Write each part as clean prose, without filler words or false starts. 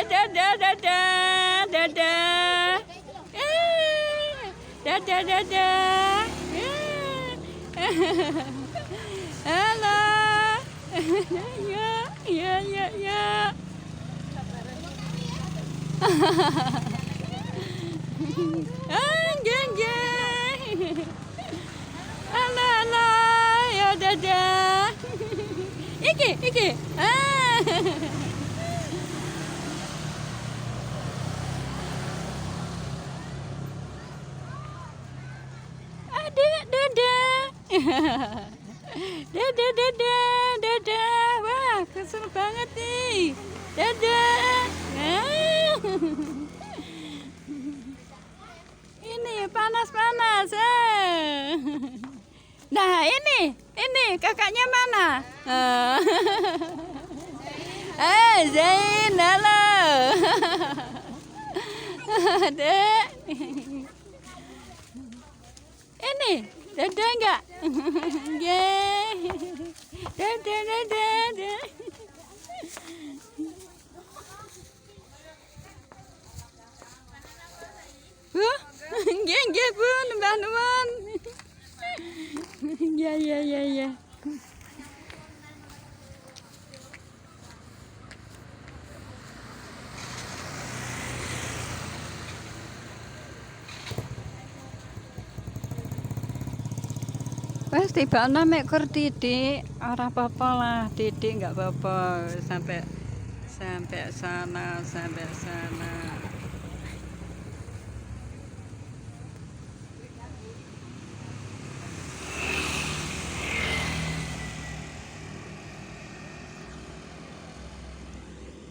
dadah, dadah, dadah. Dadah, dadah. Halo. Ya, ya, ya, ya. Geng, geng. Halo, halo. Ya, dadah. Iki. Adik, dadah. Dadah, dadah, dadah. Wah, kesel banget nih. Dadah. Ini panas-panas. Nah, ini kakaknya mana? Zain, halo. Dek. Ini, dadah enggak? Dadah, dadah. Nggih, Bun, Mbah Nuwun. Ya. Wes tiba mek kur Titik, ora apa-apa lah, Titik enggak apa-apa sampai sana.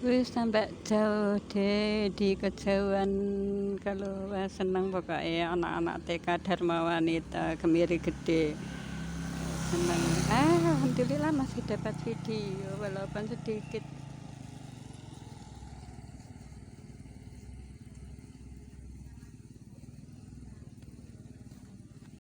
Wis sampai jauh deh di kejauhan. Kalau seneng pokoknya anak-anak TK Dharma Wanita Kemiri Gede seneng. Alhamdulillah masih dapat video walaupun sedikit.